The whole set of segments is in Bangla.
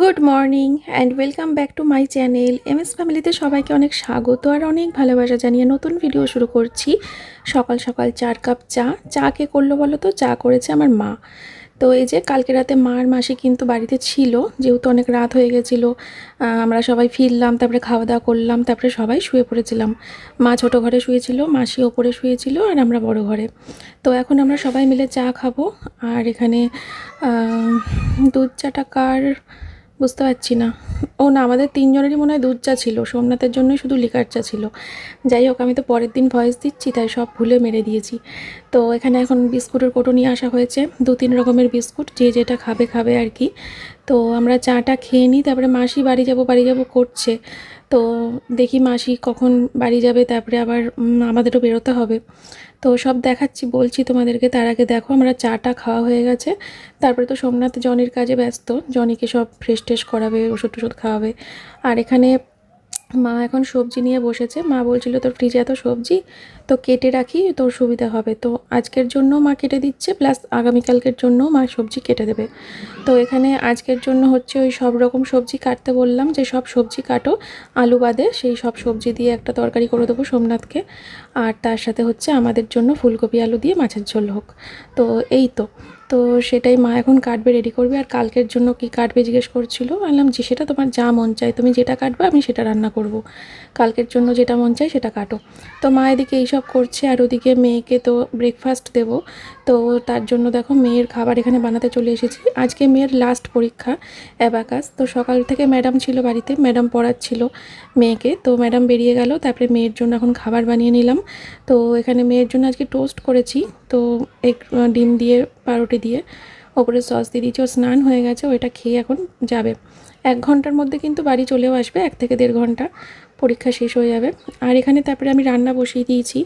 Good morning and welcome back to my channel MS ফ্যামিলিতে সবাইকে অনেক স্বাগত আর অনেক ভালোবাসা জানিয়ে নতুন ভিডিও শুরু করছি। সকাল সকাল 4 কাপ চা কে করলো বলো তো? চা করেছে আমার মা। তো এই যে কালকে রাতে মা আর মাসি কিন্তু বাড়িতে ছিল, যেহেতু অনেক রাত হয়ে গেছিলো। আমরা সবাই ফিরলাম, তারপরে খাওয়া দাওয়া করলাম, তারপরে সবাই শুয়ে পড়েছিলাম। মা ছোটো ঘরে শুয়েছিল, মাসি ওপরে শুয়েছিল, আর আমরা বড় ঘরে। তো এখন আমরা সবাই মিলে চা খাবো। আর এখানে দুধ চাটা কার বুঝতে পারছি না। ও না, আমাদের তিনজনেরই মনে হয় দুধ চা ছিল, সোমনাথের জন্যই শুধু লিকার চা ছিল। যাই হোক, আমি তো পরের দিন ভয়েস দিচ্ছি, তাই সব ভুলে মেরে দিয়েছি। তো এখানে এখন বিস্কুটের কোটো নিয়ে আসা হয়েছে, 2-3 রকমের বিস্কুট, যে যেটা খাবে খাবে আর কি। তো আমরা চাটা খেয়ে নিই, তারপরে মাসি বাড়ি যাব করছে। তো দেখি মাসি কখন বাড়ি যাবে, তারপরে আবার আমাদেরও বেরোতে হবে। তো সব দেখাচ্ছি, বলছি তোমাদেরকে। তার আগে দেখো, আমরা চাটা খাওয়া হয়ে গেছে। তারপরে তো সোমনাথ জনির কাজে ব্যস্ত, জনিকে সব ফ্রেশ ট্রেশ করাবে, ওষুধ টষুধ খাওয়াবে। আর এখানে মা এখন সবজি নিয়ে বসেছে। মা বলছিল তোর ফ্রিজে এত সবজি, তো কেটে রাখি, তোর সুবিধা হবে। তো আজকের জন্য মা কেটে দিচ্ছে, প্লাস আগামীকালকের জন্য মা সবজি কেটে দেবে। তো এখানে আজকের জন্য হচ্ছে ওই সব রকম সবজি কাটতে বললাম, যে সব সবজি কাটো আলু বাদে, সেই সব সবজি দিয়ে একটা তরকারি করে দেবো সোমনাথকে। আর তার সাথে হচ্ছে আমাদের জন্য ফুলকপি আলু দিয়ে মাছের ঝোল হোক। তো এই তো। তো সেটাই মা এখন কাটবে, রেডি করবে। আর কালকের জন্য কি কাটবে জিজ্ঞেস করছিল, বললাম যে সেটা তোমার যা মন চায়, তুমি যেটা কাটবে আমি সেটা রান্না করব। কালকের জন্য যেটা মন চায় সেটা কাটো। তো মা এদিকে এইসব করছে, আর ওদিকে মেয়েকে তো ব্রেকফাস্ট দেব। তো তার জন্য দেখো মেয়ের খাবার এখানে বানাতে চলে এসেছি। আজকে মেয়ের লাস্ট পরীক্ষা, অ্যাবাকাস। তো সকাল থেকে ম্যাডাম ছিল বাড়িতে, ম্যাডাম পড়াচ্ছিল মেয়েকে। তো ম্যাডাম বেরিয়ে গেল, তারপরে মেয়ের জন্য এখন খাবার বানিয়ে নিলাম। তো এখানে মেয়ের জন্য আজকে টোস্ট করেছি। তো এক ডিম দিয়ে, পাউরুটি দিয়ে, ওপরে সস দিয়ে দিয়েছি। ও স্নান হয়ে গেছে, ওইটা খেয়ে এখন যাবে। 1 ঘন্টার মধ্যে কিন্তু বাড়ি চলেও আসবে, 1 থেকে 1.5 ঘন্টা, পরীক্ষা শেষ হয়ে যাবে। আর এখানে তারপরে আমি রান্না বসিয়ে দিয়েছি।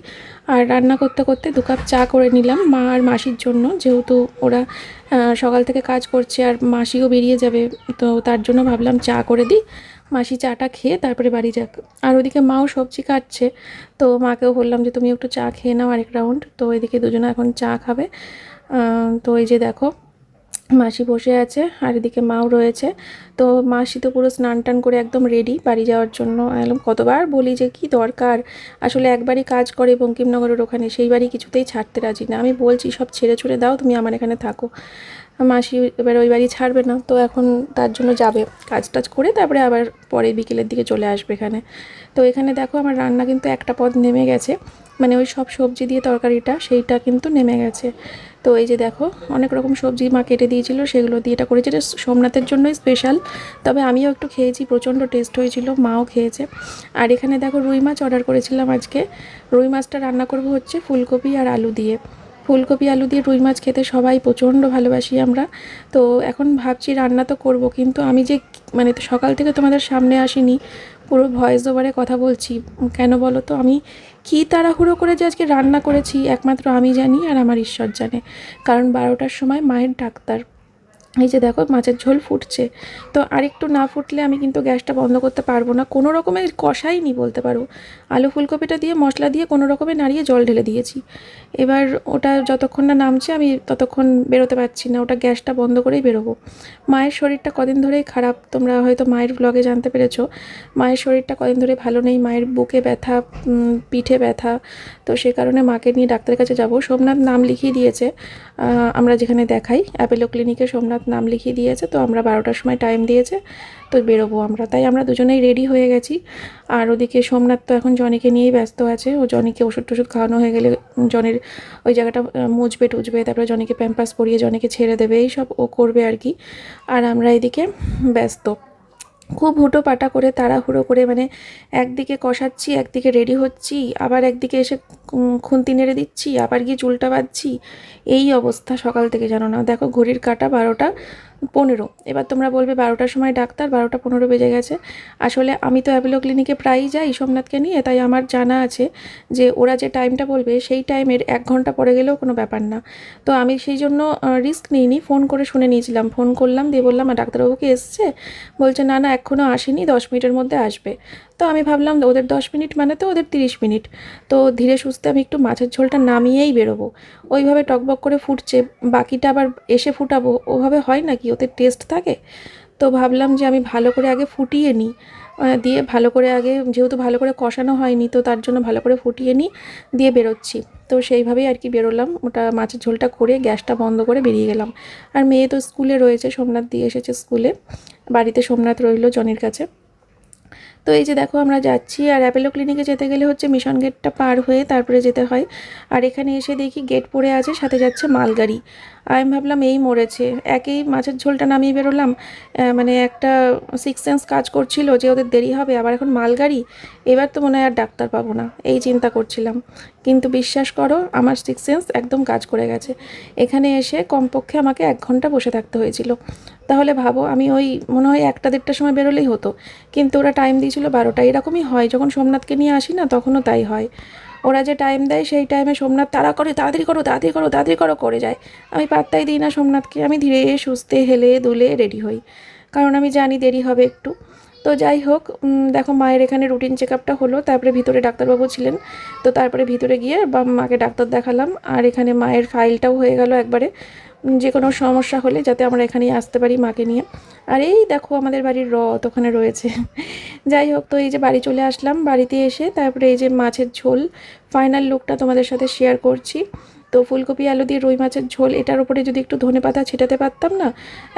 আর রান্না করতে করতে 2 কাপ চা করে নিলাম মা আর মাসির জন্য, যেহেতু ওরা সকাল থেকে কাজ করছে আর মাসিও বেরিয়ে যাবে। তো তার জন্য ভাবলাম চা করে দিই, মাসি চাটা খেয়ে তারপরে বাড়ি যাক। আর ওদিকে মাও সবজি কাটছে। তো মাকেও বললাম যে তুমি একটু চা খেয়ে নাও আরেক রাউন্ড। তো এদিকে দুজনে এখন চা খাবে। তো এই যে দেখো, মাসি বসে আছে আর এদিকে মাও রয়েছে। তো মাসি তো পুরো স্নান টান করে একদম রেডি বাড়ি যাওয়ার জন্য। একদম কতবার বলি যে কি দরকার, আসলে একবারই কাজ করে বঙ্কিমনগরের ওখানে, সেই বাড়ি কিছুতেই ছাড়তে রাজি না। আমি বলছি সব ছেড়ে ছুড়ে দাও, তুমি আমার এখানে থাকো। মাসি এবার ওই বাড়ি ছাড়বে না, তো এখন তার জন্য যাবে কাজ টাজ করে, তারপরে আবার পরে বিকেলের দিকে চলে আসবে এখানে। তো এখানে দেখো আমার রান্না কিন্তু একটা পদ নেমে গেছে, মানে ওই সব সবজি দিয়ে তরকারিটা, সেইটা কিন্তু নেমে গেছে। তো এই যে দেখো, অনেক রকম সবজি মা কেটে দিয়েছিল, সেগুলো দিয়ে এটা করেছে। এটা সোমনাথের জন্যই স্পেশাল, তবে আমিও একটু খেয়েছি, প্রচণ্ড টেস্ট হয়েছিল, মাও খেয়েছে। আর এখানে দেখো রুই মাছ অর্ডার করেছিলাম আজকে। রুই মাছটা রান্না করব হচ্ছে ফুলকপি আর আলু দিয়ে। ফুলকপি আলু দিয়ে রুই মাছ খেতে সবাই প্রচণ্ড ভালোবাসি আমরা। তো এখন ভাবছি রান্না তো করব, কিন্তু আমি যে মানে সকাল থেকে তোমাদের সামনে আসিনি, পুরো ভয়েস ওভারে কথা বলছি। কেন বলো তো? আমি কী তাড়াহুড়ো করে যে আজকে রান্না করেছি একমাত্র আমি জানি আর আমার ঈশ্বর জানে। কারণ 12টার সময় মায়ের ডাক্তার। এই যে দেখো মাছের ঝোল ফুটছে। তো আরেকটু না ফুটলে আমি কিন্তু গ্যাসটা বন্ধ করতে পারবো না। কোনো রকমে কষাইনি বলতে পারো, আলু ফুলকপিটা দিয়ে মশলা দিয়ে কোনো রকমে নাড়িয়ে জল ঢেলে দিয়েছি। এবার ওটা যতক্ষণ না নামছে আমি ততক্ষণ বেরোতে পারছি না, ওটা গ্যাসটা বন্ধ করেই বেরোবো। মায়ের শরীরটা কদিন ধরেই খারাপ, তোমরা হয়তো মায়ের ব্লগে জানতে পেরেছো। মায়ের শরীরটা কদিন ধরে ভালো নেই, মায়ের বুকে ব্যথা, পিঠে ব্যথা। তো সে কারণে মাকে নিয়ে ডাক্তারের কাছে যাব। সোমনাথ নাম লিখিয়ে দিয়েছে, আমরা যেখানে দেখাই অ্যাপেলো ক্লিনিকে সোমনাথ নাম লিখিয়ে দিয়েছে। তো আমরা 12টার সময় টাইম দিয়েছে, তো বেরোবো আমরা। তাই আমরা দুজনেই রেডি হয়ে গেছি। আর ওদিকে সোমনাথ তো এখন জনিকে নিয়েই ব্যস্ত আছে। ও জনিকে ওষুধ টষুধ খাওয়ানো হয়ে গেলে জনির ওই জায়গাটা মুছবে টুছবে, তারপরে জনিকে প্যাম্পাস পরিয়ে জনিকে ছেড়ে দেবে, এই সব ও করবে আর কি। আর আমরা এদিকে ব্যস্ত, খুব হুটোপাটা করে তাড়াহুড়ো করে, মানে একদিকে কষাচ্ছি, একদিকে রেডি হচ্ছি, আবার একদিকে এসে খুন্তি নেড়ে দিচ্ছি, আবার গিয়ে চুলটা বাঁধছি। এই অবস্থা সকাল থেকে, জানো না। দেখো ঘড়ির কাঁটা 12টা 15। এবার তোমরা বলবে 12টার সময় ডাক্তার, 12টা 15 বেজে গেছে। আসলে আমি তো অ্যাপেলো ক্লিনিকে প্রায়ই যাই সোমনাথকে নিয়ে, তাই আমার জানা আছে যে ওরা যে টাইমটা বলবে সেই টাইমের 1 ঘন্টা পরে গেলেও কোনো ব্যাপার না। তো আমি সেই জন্য রিস্ক নিইনি, ফোন করে শুনে নিয়েছিলাম। ফোন করলাম, দিয়ে বললাম ডাক্তারবাবু কি এসছে? বলছে না না এখনও আসেনি, 10 মিনিটের মধ্যে আসবে। তো আমি ভাবলাম ওদের 10 মিনিট মানে তো ওদের 30 মিনিট। তো ধীরে সুস্থে আমি একটু মাছের ঝোলটা নামিয়েই বেরোবো। ওইভাবে টকবক করে ফুটছে, বাকিটা আবার এসে ফুটাবো, ওভাবে হয় নাকি? ওতে টেস্ট থাকে। তো ভাবলাম যে আমি ভালো করে আগে ফুটিয়ে নিই, দিয়ে ভালো করে আগে, যেহেতু ভালো করে কষানো হয়নি তো তার জন্য ভালো করে ফুটিয়ে নিই, দিয়ে বেরোচ্ছি। তো সেইভাবেই আর কি বেরোলাম, ওটা মাছের ঝোলটা করে গ্যাসটা বন্ধ করে বেরিয়ে গেলাম। আর মেয়ে তো স্কুলে রয়েছে, সোমনাথ দিয়ে এসেছে স্কুলে, বাড়িতে সোমনাথ রইল জনির কাছে। তো এই যে দেখো আমরা যাচ্ছি, আর অ্যাপেলো ক্লিনিকে যেতে গেলে হচ্ছে মিশন গেটটা পার হয়ে তারপরে যেতে হয়। আর এখানে এসে দেখি গেট পড়ে আছে, সাথে যাচ্ছে মালগাড়ি। আমি ভাবলাম এই মরেছে, একেই মাছের ঝোলটা নামিয়ে বেরোলাম, মানে একটা সিক্স সেন্স কাজ করছিল যে ওদের দেরি হবে, আবার এখন মালগাড়ি, এবার তো মনে হয় আর ডাক্তার পাবো না, এই চিন্তা করছিলাম। কিন্তু বিশ্বাস করো আমার সিক্স সেন্স একদম কাজ করে গেছে। এখানে এসে কমপক্ষে আমাকে 1 ঘন্টা বসে থাকতে হয়েছিল। তাহলে ভাবো, আমি ওই মনে হয় 1টা-1.5টার সময় বেরোলেই হতো, কিন্তু ওরা টাইম দিয়েছিল 12টা। এরকমই হয় যখন সোমনাথকে নিয়ে আসি না, তখনও তাই হয়। ওরা যে টাইম দেয় সেই টাইমে সোমনাথ তাড়া করে, তাড়াতাড়ি করো তাড়াতাড়ি করো তাড়াতাড়ি করো করে যায়। আমি পাত্তাই দিই না সোমনাথকে, আমি ধীরে সুস্থে হেলে দুলে রেডি হই, কারণ আমি জানি দেরি হবে একটু। তো যাই হোক, দেখো মায়ের এখানে রুটিন চেক আপটা হলো, তারপরে ভিতরে ডাক্তারবাবু ছিলেন, তো তারপরে ভিতরে গিয়ে মাকে ডাক্তার দেখালাম। আর এখানে মায়ের ফাইলটাও হয়ে গেল একবারে, যে কোনো সমস্যা হলে যাতে আমরা এখানেই আসতে পারি মাকে নিয়ে। আর এই দেখো আমাদের বাড়ির রথ ওখানে রয়েছে। যাই হোক, তো এই যে বাড়ি চলে আসলাম, বাড়িতে এসে তারপরে এই যে মাছের ঝোল ফাইনাল লুকটা তোমাদের সাথে শেয়ার করছি। তো ফুলকপি আলু দিয়ে রুই মাছের ঝোল, এটার উপরে যদি একটু ধনেপাতা ছিটাতে পারতাম না,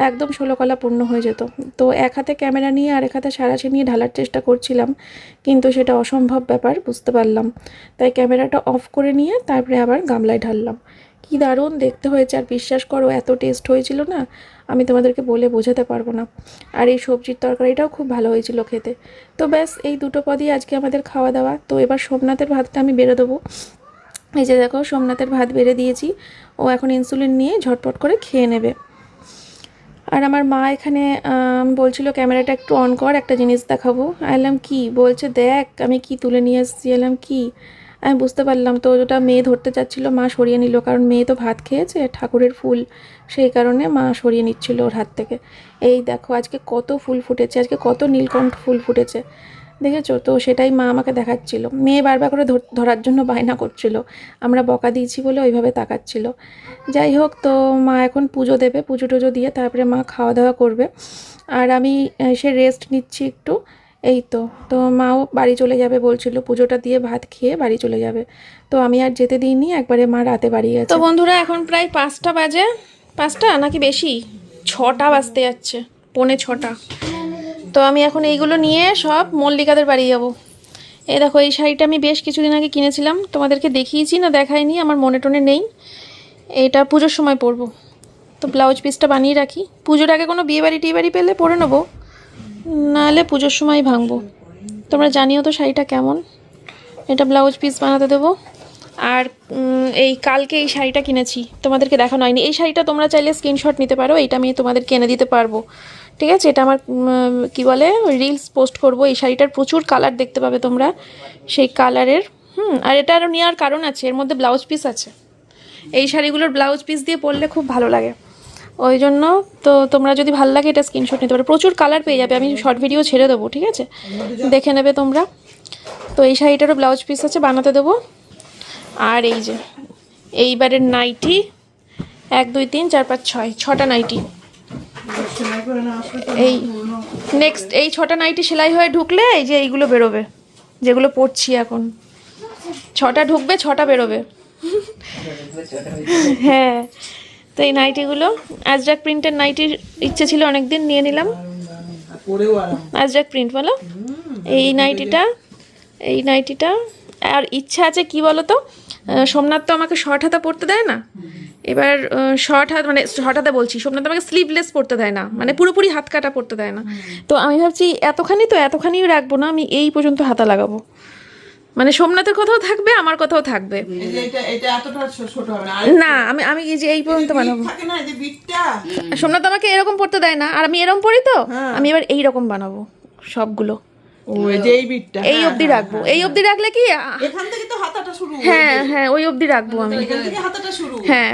একদম 16 কলা পূর্ণ হয়ে যেত। তো এক হাতে ক্যামেরা নিয়ে আর এক হাতে সাঁড়াশি নিয়ে ঢালার চেষ্টা করছিলাম, কিন্তু সেটা অসম্ভব ব্যাপার বুঝতে পারলাম। তাই ক্যামেরাটা অফ করে নিয়ে তারপরে আবার গামলায় ঢাললাম। কি দারুণ দেখতে হয়েছে, আর বিশ্বাস করো এত টেস্ট হয়েছিল না, আমি তোমাদেরকে বলে বোঝাতে পারবো না। আর এই সবজির তরকারিটাও খুব ভালো হয়েছিল খেতে। তো ব্যাস এই দুটো পদই আজকে আমাদের খাওয়া দাওয়া। তো এবার সোমনাথের ভাতটা আমি বেড়ে দেবো। এই যে দেখো সোমনাথের ভাত বেড়ে দিয়েছি, ও এখন ইনসুলিন নিয়ে ঝটপট করে খেয়ে নেবে। আর আমার মা এখানে বলছিল ক্যামেরাটা একটু অন কর, একটা জিনিস দেখাবো। এলাম কি বলছে, দেখ আমি কি তুলে নিয়ে এসেছি। এলাম কি, আমি বুঝতে পারলাম। তো ওটা মেয়ে ধরতে চাচ্ছিল, মা সরিয়ে নিল, কারণ মেয়ে তো ভাত খেয়েছে ঠাকুরের ফুল, সেই কারণে মা সরিয়ে নিচ্ছিল ওর হাত থেকে। এই দেখো আজকে কত ফুল ফুটেছে, আজকে কত নীলকণ্ঠ ফুল ফুটেছে, দেখেছো? তো সেটাই মা আমাকে দেখাচ্ছিল। মেয়ে বারবার করে ধরার জন্য বায়না করছিল, আমরা বকা দিয়েছি বলে ওইভাবে তাকাচ্ছিল। যাই হোক, তো মা এখন পুজো দেবে, পুজো টুজো দিয়ে তারপরে মা খাওয়া দাওয়া করবে, আর আমি এসে রেস্ট নিচ্ছি একটু। এই তো, তো মাও বাড়ি চলে যাবে বলছিল, পুজোটা দিয়ে ভাত খেয়ে বাড়ি চলে যাবে। তো আমি আর যেতে দিইনি, একবারে মা রাতে বাড়ি গেছে। তো বন্ধুরা এখন প্রায় 5টা বাজে, 5টা নাকি বেশি, 6টা বাজতে যাচ্ছে, 5:45। তো আমি এখন এইগুলো নিয়ে সব মল্লিকাদের বাড়ি যাব। এই দেখো এই শাড়িটা আমি বেশ কিছুদিন আগে কিনেছিলাম, তোমাদেরকে দেখিয়েছি না দেখাইনি, আমার মনে টনে নেই। এটা পুজোর সময় পরবো, তো ব্লাউজ পিসটা বানিয়ে রাখি, পুজোর আগে কোনো বিয়ে বাড়ি টিয়ে বাড়ি পেলে পরে নেবো, নাহলে পুজোর সময় ভাঙবো। তোমরা জানিও তো শাড়িটা কেমন। এটা ব্লাউজ পিস বানাতে দেবো। আর এই কালকে এই শাড়িটা কিনেছি, তোমাদেরকে দেখানো হয়নি। এই শাড়িটা তোমরা চাইলে স্ক্রিনশট নিতে পারো, এইটা আমি তোমাদেরকে এনে দিতে পারবো, ঠিক আছে? এটা আমার কি বলে রিলস পোস্ট করব। এই শাড়িটার প্রচুর কালার দেখতে পাবে তোমরা, সেই কালারের। আর এটা আরও নেওয়ার কারণ আছে, এর মধ্যে ব্লাউজ পিস আছে। এই শাড়িগুলোর ব্লাউজ পিস দিয়ে পরলে খুব ভালো লাগে, ওই জন্য। তো তোমরা যদি ভালো লাগে এটা স্ক্রিনশট নিতে পারো, প্রচুর কালার পেয়ে যাবে, আমি শর্ট ভিডিও ছেড়ে দেবো, ঠিক আছে? দেখে নেবে তোমরা। তো এই শাড়িটারও ব্লাউজ পিস আছে, বানাতে দেবো। আর এই যে এইবারের নাইটি 1 2 3 4 5 6, 6টা নাইটি। এই নেক্সট এই 6টা নাইটি সেলাই হয়ে ঢুকলে এই যে এইগুলো বেরোবে, যেগুলো পরছি এখন। 6টা ঢুকবে, 6টা বেরোবে। হ্যাঁ, তো এই নাইটিগুলো আজরাক প্রিন্টের নাইটির ইচ্ছে ছিল অনেকদিন, নিয়ে নিলাম। আজরাক প্রিন্ট বলো, এই নাইটিটা। আর ইচ্ছা আছে কি বলো তো, সোমনাথ তো আমাকে শর্ট হাতা পরতে দেয় না, এবার শর্ট হাত মানে শর্ট হাতা বলছি, সোমনাথ আমাকে স্লিভলেস পরতে দেয় না, মানে পুরোপুরি হাত কাটা পরতে দেয় না। তো আমি ভাবছি এতখানিও রাখবো না, আমি এই পর্যন্ত হাতা লাগাবো, মানে সোমনাথের কথাও থাকবে আমার কথাও থাকবে না। আমি এই যে এই পর্যন্ত বানাবো। সোমনাথ আমাকে এরকম পরতে দেয় না, আর আমি এরকম পরি, তো আমি এবার এইরকম বানাবো সবগুলো। এই অবধি রাখবো, এই অবধি রাখলে কি, হ্যাঁ হ্যাঁ ওই অবধি রাখবো আমি, হ্যাঁ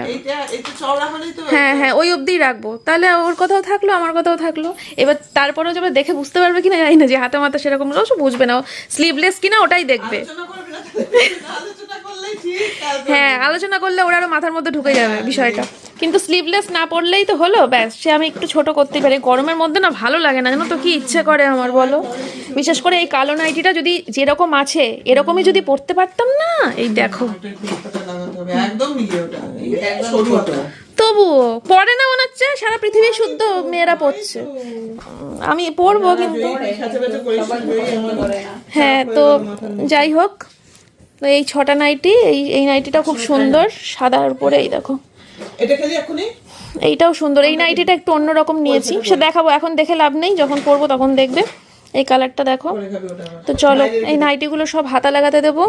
হ্যাঁ হ্যাঁ ওই অবধি রাখবো, তাহলে ওর কথাও থাকলো আমার কথাও থাকলো। এবার তারপরেও যাবে দেখে বুঝতে পারবে কিনা জানি না, যে হাতে মাথা সেরকম অবশ্য বুঝবে না, স্লিভলেস কিনা ওটাই দেখবে। হ্যাঁ আলোচনা করলে ওরা আরো মাথার মধ্যে ঢুকে যাবে বিষয়টা। কিন্তু স্লিভলেস না পরলেই তো হলো, ব্যাস। সে আমি একটু ছোট করতেই পারি, গরমের মধ্যে না ভালো লাগে না, জানো তো কি ইচ্ছে করে আমার বলো। বিশেষ করে এই কালো নাইটিটা যদি যেরকম আছে এরকমই যদি পরতে পারতাম না, এই দেখো তবুও পরে না মনে হচ্ছে সারা পৃথিবী শুদ্ধ মেয়েরা পড়ছে। আমি পরবো কিন্তু, হ্যাঁ। তো যাই হোক, তো এই 6টা নাইটি, এই নাইটিটা খুব সুন্দর সাদার উপরে, এই দেখো এইটাও সুন্দর। এই নাইটিটা একটু অন্যরকম নিয়েছি, সে দেখাবো, এখন দেখে লাভ নেই, যখন পরবো তখন দেখবে। এই কালারটা দেখো। তো চলো এই নাইটিগুলো সব হাতা লাগাতে দেবো।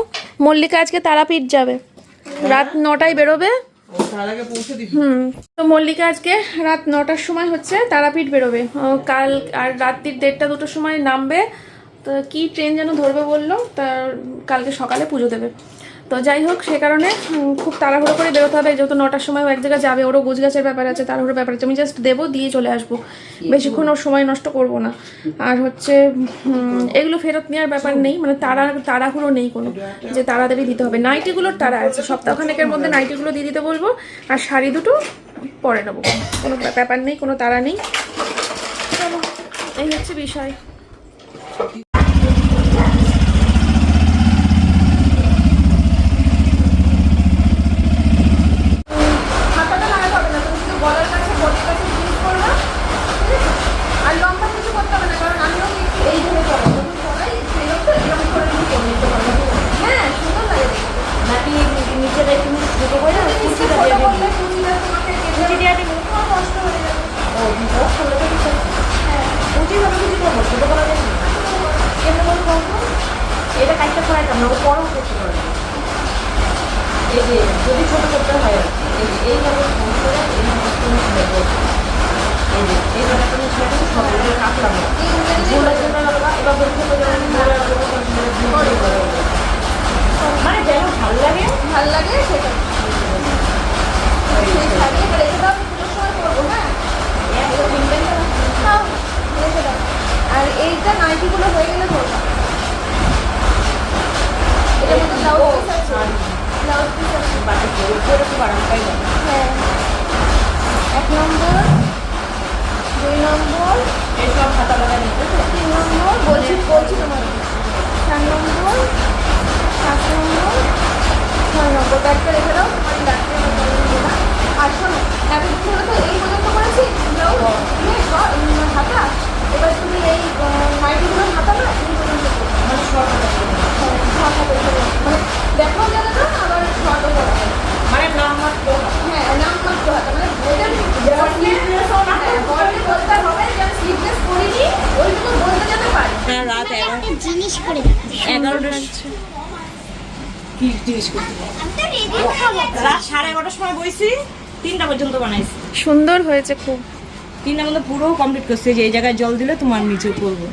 মল্লিকা আজকে তারাপীঠ যাবে, রাত 9টায় বেরোবে। তো মল্লিকা আজকে রাত 9টার সময় হচ্ছে তারাপীঠ বেরোবে, কাল আর রাত্রির 1:30 2টোর সময় নামবে। তো কি ট্রেন যেন ধরবে বললো, তার কালকে সকালে পুজো দেবে। তো যাই হোক, সে কারণে খুব তাড়াহুড়ো করে বেরোতে হবে, যেহেতু 9টার সময় এক জায়গায় যাবে, ওরও গোছগাছের ব্যাপার আছে, তাড়াহুড়ো ব্যাপার আছে। আমি জাস্ট দেবো, দিয়ে চলে আসবো, বেশিক্ষণ ওর সময় নষ্ট করব না। আর হচ্ছে এগুলো ফেরত নেওয়ার ব্যাপার নেই, মানে তাড়াহুড়ো নেই কোনো, যে তাড়াতাড়ি দিতে হবে। নাইটিগুলোর তাড়া আছে, সপ্তাহখানেকের মধ্যে নাইটিগুলো দিয়ে দিতে বলবো, আর শাড়ি দুটো পরে নেবো, কোনো ব্যাপার নেই, কোনো তাড়া নেই। চলো, এই হচ্ছে বিষয়। এটা কাজটা করাইতাম না, ও পরও করতে পারবে। এই যে যদি ছোট করতে হয় এইভাবে এইভাবে তুমি ছোট সব কাটলাম মানে যেন ভাল লাগে সেটা আর এইটা নাইটিগুলো হয়ে গেলে ধরবা, এটা মধ্যে ব্লাউজ পিস আছে, ব্লাউজ পিস আছে, হ্যাঁ। 1 নম্বর, 2 নম্বর, এইসব খাতা লাগা নিতে 3 নম্বর, বলছি তোমার 4 নম্বর, 5 নম্বর, 6 নম্বর। ব্যাগটা রেখে দাও, তোমার ব্যাগটা না। আর শোনো, এতদিন ধরে তো এই পর্যন্ত করেছি ব্লাউজ হাতা, এবার তুমি এই নাইটিগুলোর হাতা না এই পর্যন্ত মানে সব মানে দেখাও যাবে না, আবার শর্টও করা যাবে, মানে নামমাত্র, হ্যাঁ নামমাত্র হাতা, মানে বলতে হবে যে আমি স্লিভলেস করিনি, ওইটুকু বলতে যেতে পারি। রাত 11 জিনিস করে 11টার কি জিনিস করতে রাত 11:30টার সময় বইছি, 3টা পর্যন্ত বানাইছি। সুন্দর হয়েছে খুব, 3টার মধ্যে পুরো কমপ্লিট করছি। যে এই জায়গায় জল দিলে তোমার নিচে পড়বো।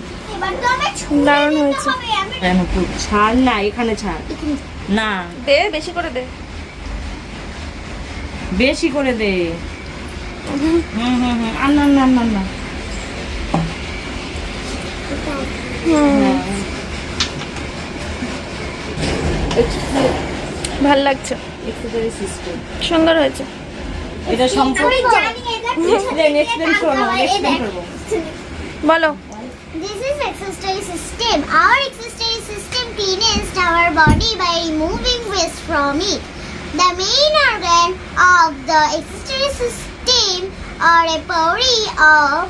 দারুণ হয়েছে। কেন ছাড় না, এখানে ছাড় না, দে বেশি করে দে, বেশি করে দে। আর না না না না, ভাল লাগছে, এক্সেসরি সিস্টেম সুন্দর হয়েছে। এটা সম্পূর্ণ এক্সপ্লেন করব। বলো। This is accessory system. Our accessory system cleans our body by removing waste from it. The main organ of the accessory system are a body of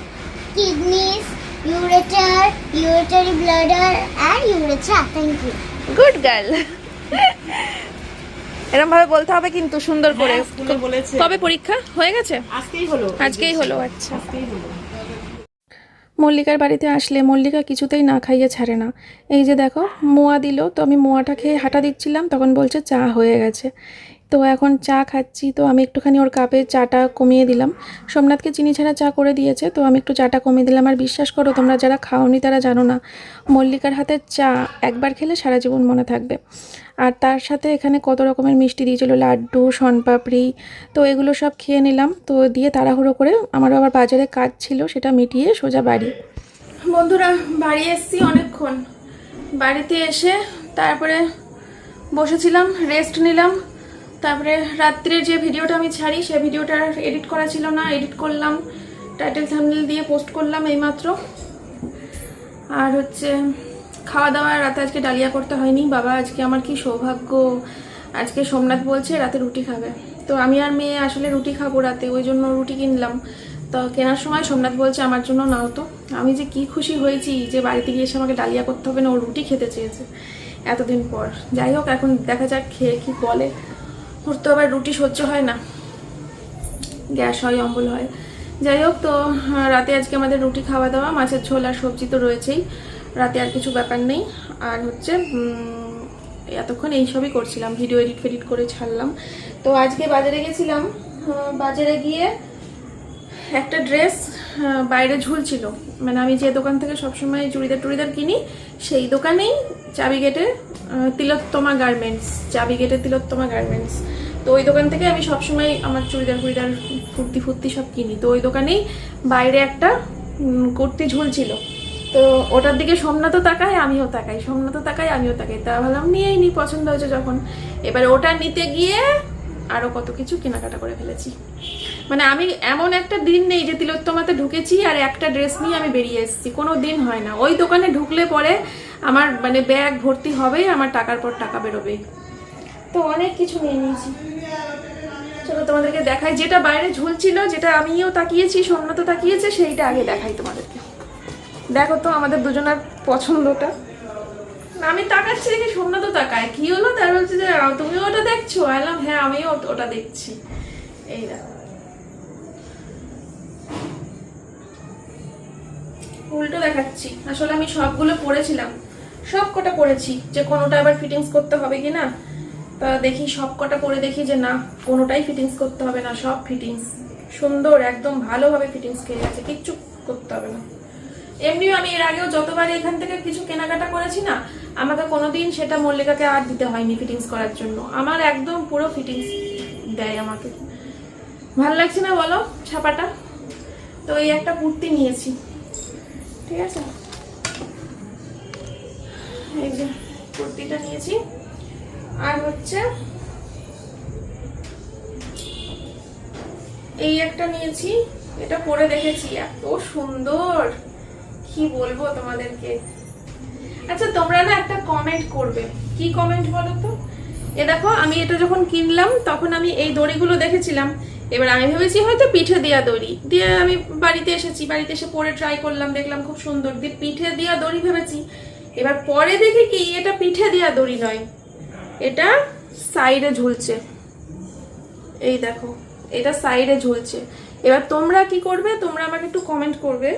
kidneys, ureter, uretary bladder, and urethra. Thank you. Good girl. এরকম ভাবে বলতে হবে কিন্তু সুন্দর করে। হ্যাঁ, স্কুলে বলেছে। কবে পরীক্ষা হয়ে গেছে? আজকেই হলো। আচ্ছা। মল্লিকার বাড়িতে আসলে মল্লিকা কিছুতেই না খাইয়ে ছাড়ে না। এই যে দেখো মোয়া দিল, তো আমি মোয়াটা খেয়ে হাঁটা দিচ্ছিলাম, তখন বলছে চা হয়ে গেছে। তো এখন চা খাচ্ছি, তো আমি একটুখানি ওর কাপে চাটা কমিয়ে দিলাম। সোমনাথকে চিনি ছাড়া চা করে দিয়েছে, তো আমি একটু চাটা কমিয়ে দিলাম। আর বিশ্বাস করো, তোমরা যারা খাওনি তারা জানো না, মল্লিকার হাতের চা একবার খেলে সারা জীবন মনে থাকবে। আর তার সাথে এখানে কত রকমের মিষ্টি দিয়েছিল, লাড্ডু, শনপাপড়ি, তো এগুলো সব খেয়ে নিলাম। তো দিয়ে তাড়াহুড়ো করে, আমারও আবার বাজারে কাজ ছিল, সেটা মিটিয়ে সোজা বাড়ি। বন্ধুরা, বাড়ি এসেছি অনেকক্ষণ। বাড়িতে এসে তারপরে বসেছিলাম, রেস্ট নিলাম। তারপরে রাত্রে যে ভিডিওটা আমি ছাড়ি সে ভিডিওটা এডিট করা ছিল না, এডিট করলাম, টাইটেল থাম্বনেল দিয়ে পোস্ট করলাম এইমাত্র। আর হচ্ছে খাওয়া দাওয়া রাতে আজকে ডালিয়া করতে হয়নি। বাবা আজকে আমার কি সৌভাগ্য, আজকে সোমনাথ বলছে রাতে রুটি খাবে, তো আমি আর মেয়ে আসলে রুটি খাবো রাতে, ওই জন্য রুটি কিনলাম। তো কেনার সময় সোমনাথ বলছে আমার জন্য নাও। তো আমি যে কি খুশি হয়েছি যে বাড়িতে গিয়ে এসে আমাকে ডালিয়া করতে হবে না, ও রুটি খেতে চেয়েছে এতদিন পর। যাই হোক, এখন দেখা যাক খেয়ে কি বলে। ওর তো আবার রুটি সহ্য হয় না, গ্যাস হয়, অম্বল হয়। যাই হোক, তো রাতে আজকে আমাদের রুটি খাওয়া দাওয়া, মাছের ঝোল আর সবজি তো রয়েছেই, রাতে আর কিছু ব্যাপার নেই। আর হচ্ছে এতক্ষণ এইসবই করছিলাম, ভিডিও এডিট করে ছাড়লাম। তো আজকে বাজারে গেছিলাম, বাজারে গিয়ে একটা ড্রেস বাইরে ঝুলছিল, মানে আমি যে দোকান থেকে সবসময় চুড়িদার কিনি সেই দোকানেই, চাবিগেটে তিলোত্তমা গার্মেন্টস, চাবিগেটে তিলোত্তমা গার্মেন্টস। তো ওই দোকান থেকে আমি সবসময় আমার চুড়িদার ফুর্তি সব কিনি। তো ওই দোকানেই বাইরে একটা কুর্তি ঝুলছিল, তো ওটার দিকে সোমনাথও তাকায় আমিও তাকাই, তা ভাবলাম নিয়েই নি, পছন্দ হয়েছে যখন। এবারে ওটা নিতে গিয়ে আরো কত কিছু কেনাকাটা করে ফেলেছি। মানে আমি এমন একটা দিন নেই যে তিলোত্তমাতে ঢুকেছি আর একটা ড্রেস নিয়ে আমি বেরিয়ে এসেছি, কোনো দিন হয় না। ওই দোকানে ঢুকলে পরে আমার মানে ব্যাগ ভর্তি হবে, আমার টাকার পর টাকা বেরোবে। তো অনেক কিছু নিয়ে নিয়েছি, চলো তোমাদেরকে দেখাই। যেটা বাইরে ঝুলছিল, যেটা আমিও তাকিয়েছি, সোমনাথও তাকিয়েছে, সেইটা আগে দেখাই তোমাদেরকে। দেখো তো আমাদের দুজনের পছন্দটা। আমি তাকাচ্ছি দেখি সোমনাথও তাকায়, কি হলো? তার বলছে যে তুমিও ওটা দেখছো? আইলাম হ্যাঁ, আমিও ওটা দেখছি। এই দেখো, উল্টো দেখাচ্ছি। আসলে আমি সবগুলো পরেছিলাম, সব কটা পরেছি, যে কোনোটা আবার ফিটিংস করতে হবে কিনা। তা দেখি সব কটা পরে দেখি যে না, কোনোটাই ফিটিংস করতে হবে না, সব ফিটিংস সুন্দর, একদম ভালোভাবে ফিটিংস খেয়ে গেছে, কিচ্ছু করতে হবে না। এমনিও আমি এর আগেও যতবার এখান থেকে কিছু কেনাকাটা করেছি না, আমাকে কোনোদিন সেটা মল্লিকাকে আর দিতে হয়নি ফিটিংস করার জন্য, আমার একদম পুরো ফিটিংস দেয় আমাকে। ভালো লাগছে না বলো ছাপাটা? তো এই একটা কুর্তি নিয়েছি, ঠিক আছে, এই যে কুর্তিটা নিয়েছি। আর হচ্ছে এই একটা নিয়েছি, এটা পরে দেখেছি, এত সুন্দর, কি বলবো তোমাদেরকে। আচ্ছা তোমরা না একটা কমেন্ট করবে, কি কমেন্ট বলো তো? এ দেখো, আমি এটা যখন কিনলাম তখন আমি এই দড়িগুলো দেখেছিলাম, এবার আমি ভেবেছি হয়তো পিঠে দেওয়া দড়ি দিয়ে, আমি বাড়িতে এসেছি, বাড়িতে এসে পরে ট্রাই করলাম, দেখলাম খুব সুন্দর, দিয়ে পিঠে দেওয়া দড়ি ভেবেছি। এবার পরে দেখি কি এটা পিঠে দেওয়া দড়ি নয়, এটা সাইডে ঝুলছে, এই দেখো এটা সাইডে ঝুলছে। এবার তোমরা কি করবে, তোমরা আমাকে একটু কমেন্ট করবে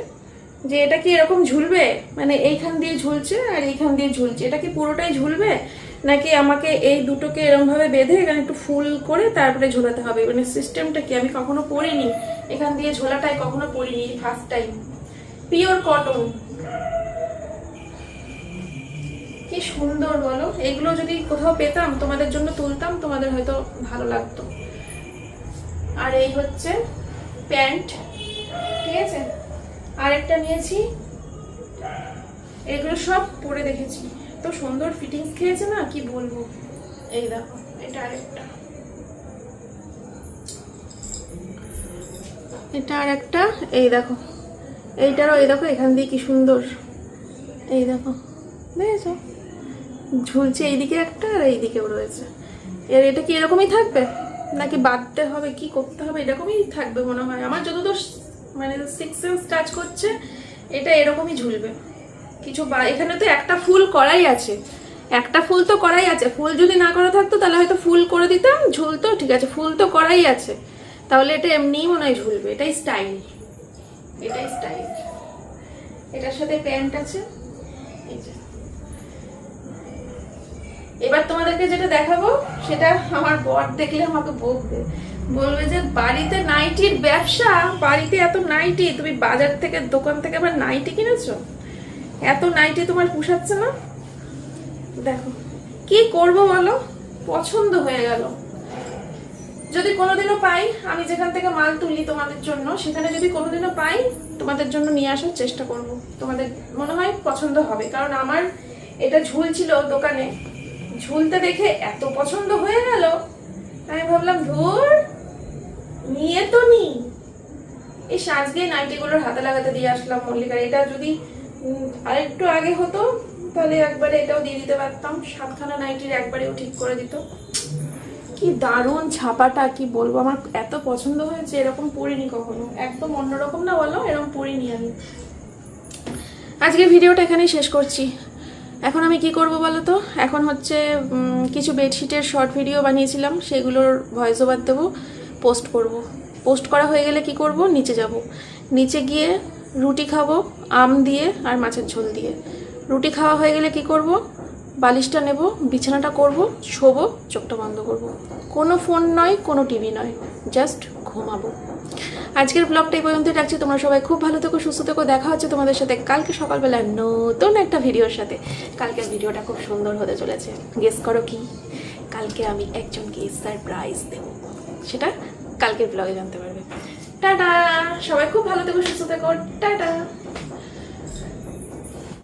যে এটা কি এরকম ঝুলবে, মানে এইখান দিয়ে ঝুলছে আর এইখান দিয়ে ঝুলছে, এটা কি পুরোটাই ঝুলবে, নাকি আমাকে এই দুটোকে এরকম ভাবে বেঁধে এখানে একটু ফুল করে তারপরে ঝোলাতে হবে, মানে সিস্টেমটা কি? আমি কখনো পরিনি, এখান দিয়ে ঝোলাটাই কখনো পরিনি, ফার্স্ট টাইম। পিওর কটন, কি সুন্দর বলো। এগুলো যদি কোথাও পেতাম তোমাদের জন্য তুলতাম, তোমাদের হয়তো ভালো লাগতো। আর এই হচ্ছে প্যান্ট, ঠিক আছে। আরেকটা নিয়েছি, এগুলো সব পরে দেখেছি, তো সুন্দর ফিটিংস খেয়েছে না, কি বলবো। এই দেখো, এটা আরেকটা, এটা আরেকটা, এই দেখো এইটারও, এই দেখো এখান দিয়ে কি সুন্দর, এই দেখো দেখেছো ঝুলছে, এইদিকে একটা আর এইদিকেও রয়েছে। এর এটা কি এরকমই থাকবে নাকি বাঁধতে হবে, কি করতে হবে? এরকমই থাকবে মনে হয় আমার, যতদূর মানে 6 সেন্স টাচ করছে, এটা এরকমই ঝুলবে কিছু। এখানে তো একটা ফুল করাই আছে, একটা ফুল তো করাই আছে, ফুল যদি না করা থাকতো তাহলে হয়তো ফুল করে দিতাম, ঝুলতো, ঠিক আছে, ফুল তো করাই আছে, তাহলে এটা এমনিই মনে হয় ঝুলবে। এটাই স্টাইল, এটাই স্টাইল। এটার সাথে প্যান্ট আছে, এই যে। এবার তোমাদেরকে যেটা দেখাবো সেটা আমার বর দেখলে আমাকে বলবে যে বাড়িতে নাইটির ব্যবসা, বাড়িতে এত নাইটি, তুমি বাজার থেকে দোকান থেকে আবার নাইটি কিনেছো, এত নাইটি তোমার পোষাচ্ছে না। দেখো কি করব বলো, পছন্দ হয়ে গেল। যদি কোনোদিনও পাই, আমি যেখান থেকে মাল তুলি তোমাদের জন্য, সেখানে যদি কোনোদিনও পাই তোমাদের জন্য নিয়ে আসার চেষ্টা করব, তোমাদের মনে হয় পছন্দ হবে। কারণ আমার এটা ঝুলছিল দোকানে, ঝুলতে দেখে এত পছন্দ হয়ে গেল আমি ভাবলাম ধুর নিয়ে তো নি এই সাজকে নাইটিগুলোর হাতে লাগাতে দিয়ে আসলাম মল্লিকার। এটা যদি আরেকটু আগে হতো তাহলে একবারে এটাও দিয়ে দিতে পারতাম, 7খানা নাইটির একবারেও ঠিক করে দিত। কি দারুণ ছাপাটা, কি বলবো, আমার এত পছন্দ হয়েছে। এরকম পরিনি কখনো, একদম অন্যরকম না বলো, এরকম পরিনি আমি। আজকের ভিডিওটা এখানেই শেষ করছি। এখন আমি কি করব বলো তো, এখন হচ্ছে কিছু বেডশিটের শর্ট ভিডিও বানিয়েছিলাম, সেগুলোর ভয়েস ওভার দেবো, পোস্ট করব। পোস্ট করা হয়ে গেলে কি করব, নিচে যাব, নিচে গিয়ে রুটি খাবো আম দিয়ে আর মাছের ঝোল দিয়ে। রুটি খাওয়া হয়ে গেলে কি করব, বালিশটা নেব, বিছানাটা করব, শোবো, চোখটা বন্ধ করব। কোনো ফোন নয়, কোনো টিভি নয়, জাস্ট ঘুমাবো। আজকের ব্লগটা এই পর্যন্তই রাখছি। তোমরা সবাই খুব ভালো থেকো, সুস্থ থেকো। দেখা হচ্ছে তোমাদের সাথে কালকে সকালবেলা নতুন একটা ভিডিওর সাথে। কালকের ভিডিওটা খুব সুন্দর হতে চলেছে। গেস করো কি, কালকে আমি একজনকে সারপ্রাইজ দেব, সেটা কালকের ব্লগে জানতে পারবে। টাটা, সবাই খুব ভালো থেকো, সুস্থ থেকো, টাটা।